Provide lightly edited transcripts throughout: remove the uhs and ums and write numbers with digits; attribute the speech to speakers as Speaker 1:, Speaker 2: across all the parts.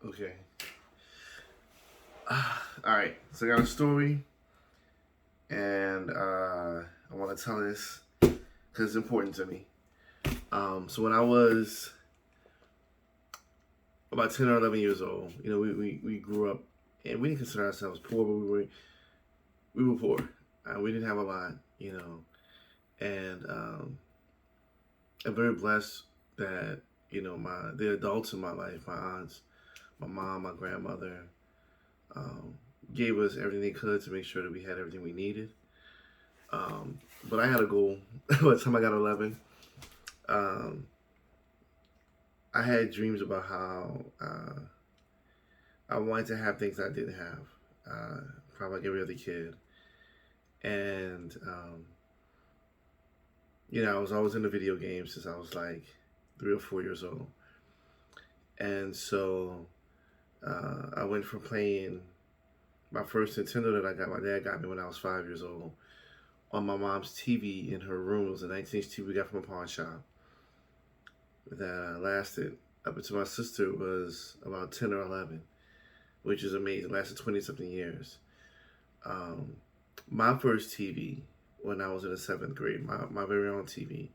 Speaker 1: Okay. All right. So I got a story, and I want to tell this because it's important to me. So when I was about 10 or 11 years old, we grew up, and we didn't consider ourselves poor, but we were poor. We didn't have a lot, and I'm very blessed that the adults in my life, my aunts, my mom, my grandmother, um, gave us everything they could to make sure that we had everything we needed. But I had a goal. By the time I got 11, um, I had dreams about how I wanted to have things I didn't have, probably like every other kid. And I was always into video games since I was like 3 or 4 years old. And so I went from playing my first Nintendo that my dad got me when I was 5 years old, on my mom's TV in her room. It was a 19-inch TV we got from a pawn shop that lasted up until my sister was about 10 or 11, which is amazing. It lasted 20 something years. Um, my first TV when I was in the seventh grade, my very own TV,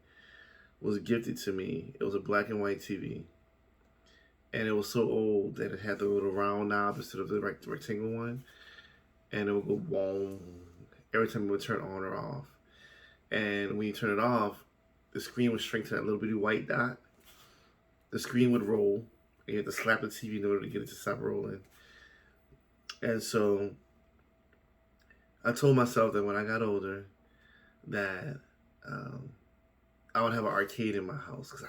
Speaker 1: was gifted to me. It was a black and white TV. And it was so old that it had the little round knob instead of the rectangle one. And it would go boom every time it would turn on or off. And when you turn it off, the screen would shrink to that little bitty white dot. The screen would roll, and you had to slap the TV in order to get it to stop rolling. And so I told myself that when I got older, that um, I would have an arcade in my house because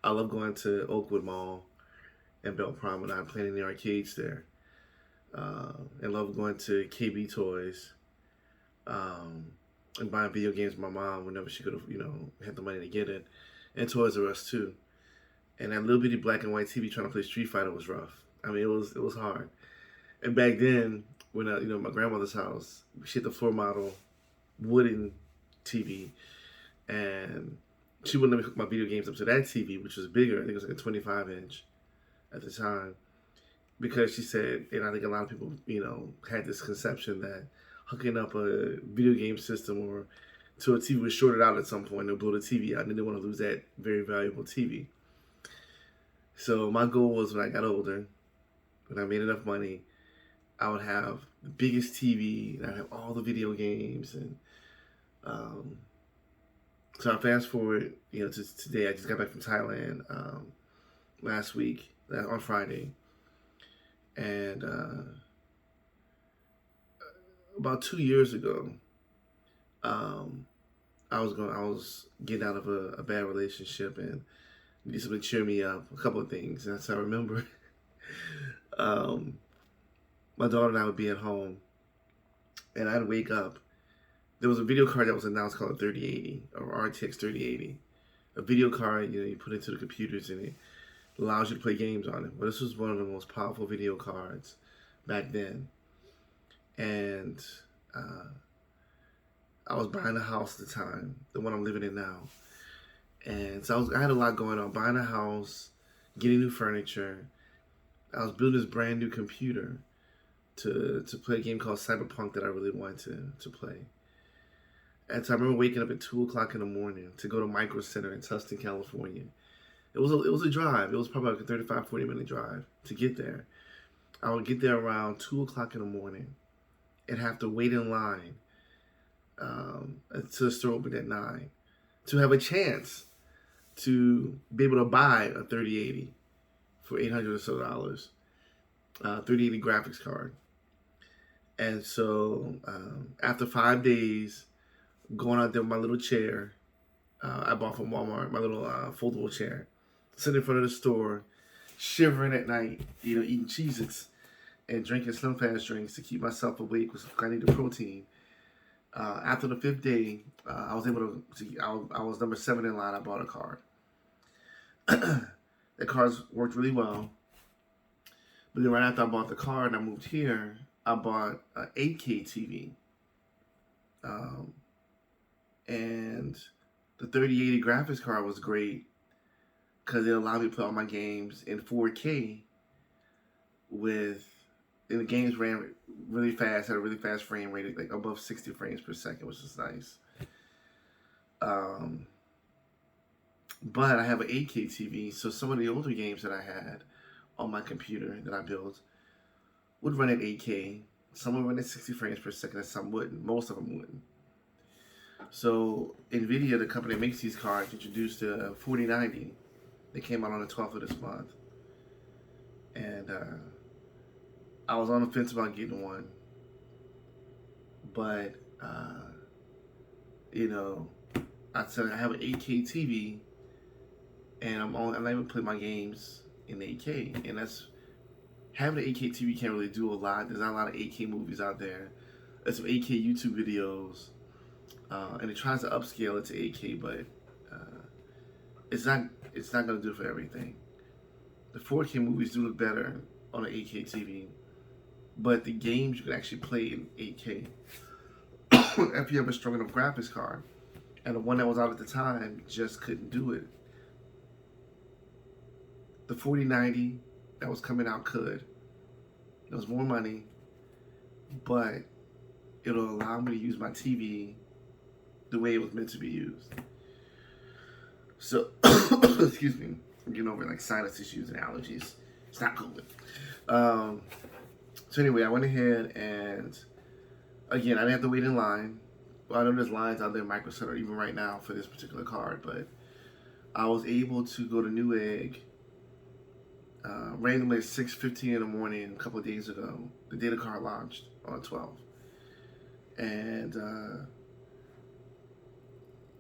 Speaker 1: I love going to Oakwood Mall and Belt Promenade, playing in the arcades there. And love going to KB Toys, um, and buying video games with my mom whenever she could have, had the money to get it, and Toys R Us too. And that little bitty black and white TV trying to play Street Fighter was rough. I mean, it was hard. And back then, when my grandmother's house, she had the floor model wooden TV, and she wouldn't let me hook my video games up to that TV, which was bigger. I think it was like a 25-inch at the time, because she said, and I think a lot of people, had this conception that hooking up a video game system or to a TV was shorted out at some point, they'll blow the TV out, and they didn't want to lose that very valuable TV. So my goal was, when I got older, when I made enough money, I would have the biggest TV, and I'd have all the video games, and um, so I fast forward, to today. I just got back from Thailand last week, on Friday, and about 2 years ago, um, I was getting out of a bad relationship and needed something to cheer me up. A couple of things. And so I remember, um, my daughter and I would be at home, and I'd wake up. There was a video card that was announced called a 3080, or RTX 3080. A video card, you put into the computers, and it allows you to play games on it. But this was one of the most powerful video cards back then. And I was buying a house at the time, the one I'm living in now. And so I had a lot going on, buying a house, getting new furniture. I was building this brand new computer to play a game called Cyberpunk that I really wanted to play. And so I remember waking up at 2 o'clock in the morning to go to Micro Center in Tustin, California. It was a drive. It was probably like a 35, 40-minute drive to get there. I would get there around 2 o'clock in the morning and have to wait in line until the store opened at 9 to have a chance to be able to buy a 3080 for $800 or so, 3080 graphics card. And so after 5 days, going out there with my little chair, I bought from Walmart, my little foldable chair, sitting in front of the store, shivering at night, eating Cheez-Its and drinking Slim Fast drinks to keep myself awake because I needed protein. After the 5th day, I was able I was number 7 in line. I bought a card. The cards worked really well. But then right after I bought the card and I moved here, I bought an 8K TV. And the 3080 graphics card was great because it allowed me to play all my games in 4K with, and the games ran really fast, had a really fast frame rate, like above 60 frames per second, which is nice. Um, but I have an 8K TV, so some of the older games that I had on my computer that I built would run at 8K. Some would run at 60 frames per second, and some wouldn't. Most of them wouldn't. So NVIDIA, the company that makes these cards, introduced the 4090. They came out on the 12th of this month. And I was on the fence about getting one. But, you know, I said I have an 8K TV, and I'm not even playing my games in 8K. And that's, having an 8K TV can't really do a lot. There's not a lot of 8K movies out there. There's some 8K YouTube videos. And it tries to upscale it to 8K, but it's not going to do it for everything. The 4K movies do look better on an 8K TV, but the games you can actually play in 8K if you have a strong enough graphics card. And the one that was out at the time just couldn't do it. The 4090 that was coming out could. It was more money, but it'll allow me to use my TV the way it was meant to be used. So, excuse me, I'm getting over like sinus issues and allergies. It's not COVID. So anyway, I went ahead and, again, I didn't have to wait in line. Well, I know there's lines out there in Micro Center even right now for this particular card, but I was able to go to Newegg randomly at 6:15 in the morning a couple of days ago. The day the card launched on the 12th. And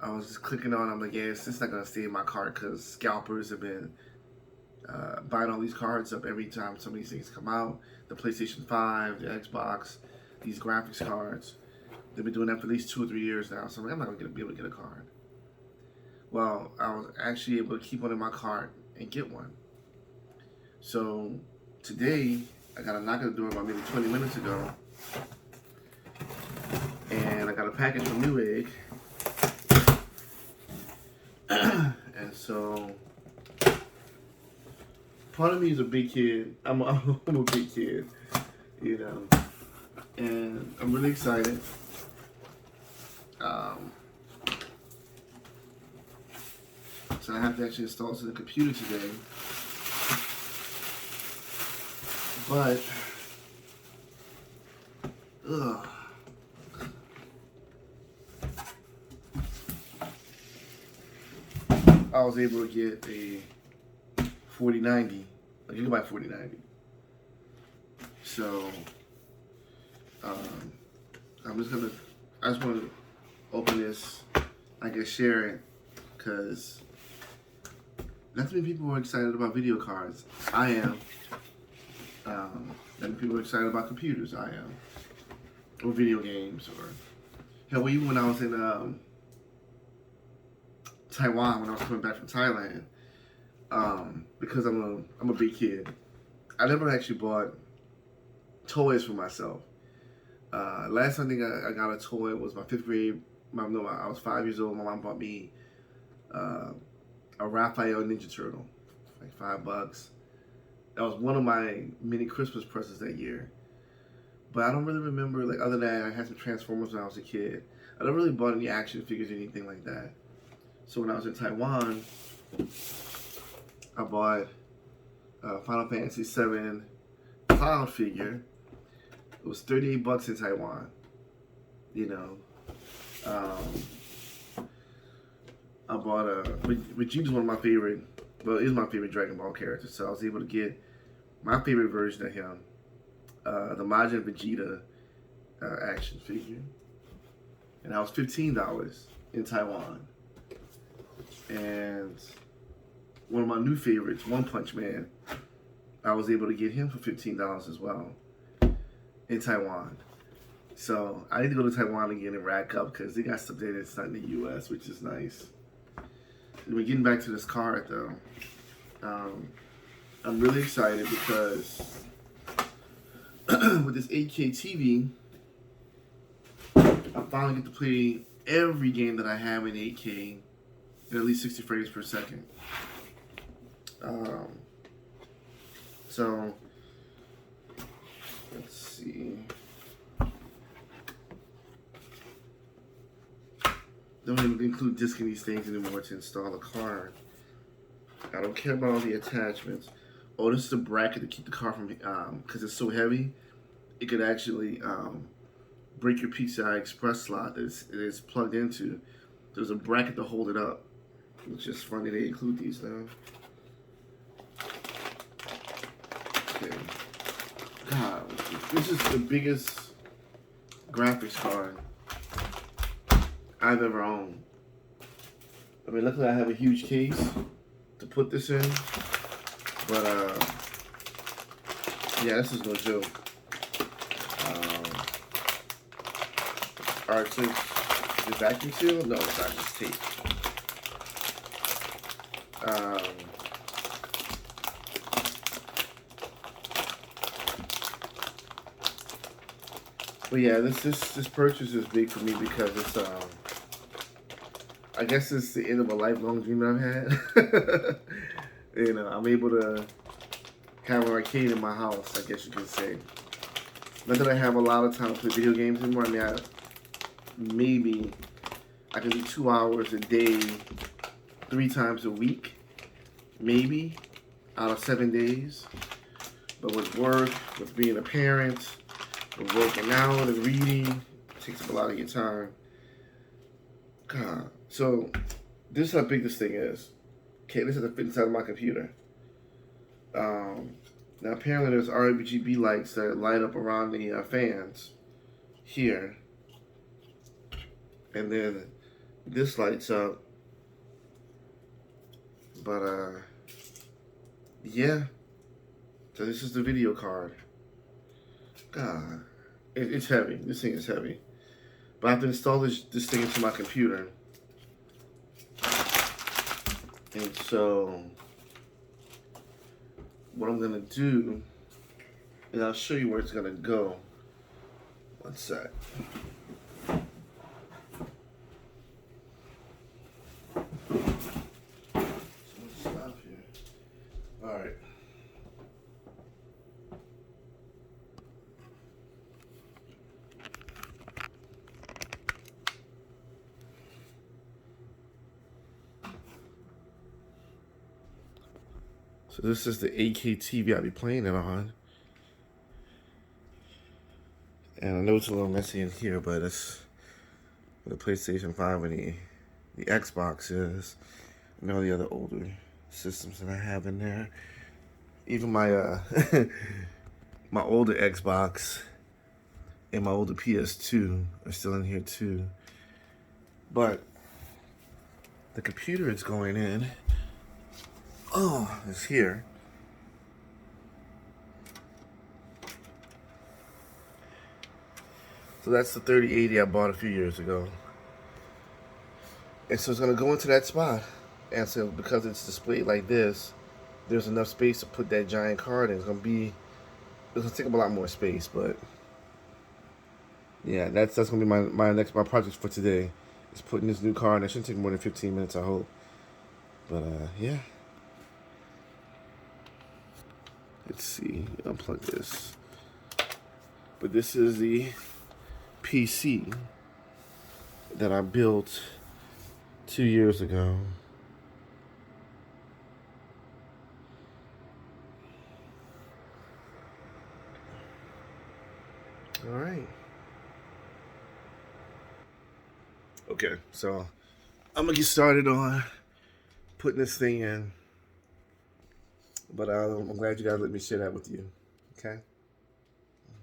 Speaker 1: I was just clicking on, I'm like, yeah, it's not going to stay in my cart because scalpers have been buying all these cards up every time some of these things come out. The PlayStation 5, the Xbox, these graphics cards. They've been doing that for at least 2 or 3 years now, so I'm like, I'm not going to be able to get a card. Well, I was actually able to keep one in my cart and get one. So today, I got a knock at the door about maybe 20 minutes ago, and I got a package from Newegg. And so, part of me is a big kid. I'm a big kid, you know, and I'm really excited. So I have to actually install it to the computer today. But, I was able to get a 4090, a gigabyte 4090. So, I just want to open this. I can share it because not too many people are excited about video cards. I am. Not many people are excited about computers. I am. Or video games, or hell, even when I was in Taiwan, when I was coming back from Thailand, because I'm a big kid. I never actually bought toys for myself. Last time I think I got a toy was my 5th grade. I was 5 years old. My mom bought me a Raphael Ninja Turtle, like $5. That was one of my many Christmas presents that year. But I don't really remember, like, other than that, I had some Transformers when I was a kid. I never really bought any action figures or anything like that. So when I was in Taiwan, I bought Final Fantasy VII Cloud figure. It was $38 in Taiwan. You know, I bought Vegeta's one of my favorite. Well, he's my favorite Dragon Ball character, so I was able to get my favorite version of him, the Majin Vegeta action figure, and that was $15 in Taiwan. And one of my new favorites, One Punch Man, I was able to get him for $15 as well in Taiwan. So I need to go to Taiwan again and rack up because they got stuff there that's not in the U.S., which is nice. We're getting back to this card though. I'm really excited because with this 8K TV, I finally get to play every game that I have in 8K at least 60 frames per second. So Let's see. Don't even include disking these things anymore to install a card. I don't care about all the attachments. Oh, this is a bracket to keep the card from, because it's so heavy, it could actually break your PCI Express slot that it is plugged into. There's a bracket to hold it up. It's just funny they include these now. Okay. God, this is the biggest graphics card I've ever owned. I mean, luckily I have a huge case to put this in, but yeah, this is no joke. RTX, the vacuum seal? No, it's not just tape. But yeah, this purchase is big for me because it's I guess it's the end of a lifelong dream I've had. You know, I'm able to have an arcade in my house, I guess you could say. Not that I have a lot of time to play video games anymore. I mean, maybe I can do 2 hours a day, 3 times a week, maybe, out of 7 days. But with work, with being a parent, with working out and reading, it takes up a lot of your time. God. So, this is how big this thing is. Okay, this is the fit inside of my computer. Now apparently there's RGB lights that light up around the fans here. And then this lights up. But yeah. So this is the video card. God, it's heavy. This thing is heavy. But I have to install this thing into my computer. And so what I'm gonna do is I'll show you where it's gonna go. One sec. Stop here. All right. So this is the 8K TV I'll be playing it on. And I know it's a little messy in here, but it's the PlayStation 5 and the Xbox is. And all the other older systems that I have in there. Even my my older Xbox and my older PS2 are still in here too. But the computer is going in. Oh, it's here. So that's the 3080 I bought a few years ago. And so it's going to go into that spot. And so because it's displayed like this, there's enough space to put that giant card in. It's going to take up a lot more space, but yeah, that's going to be my project for today. Is putting this new card in. It shouldn't take more than 15 minutes, I hope. But yeah. Let's see, unplug this. But this is the PC that I built 2 years ago. All right. Okay, so I'm gonna get started on putting this thing in. But I'm glad you guys let me share that with you. Okay?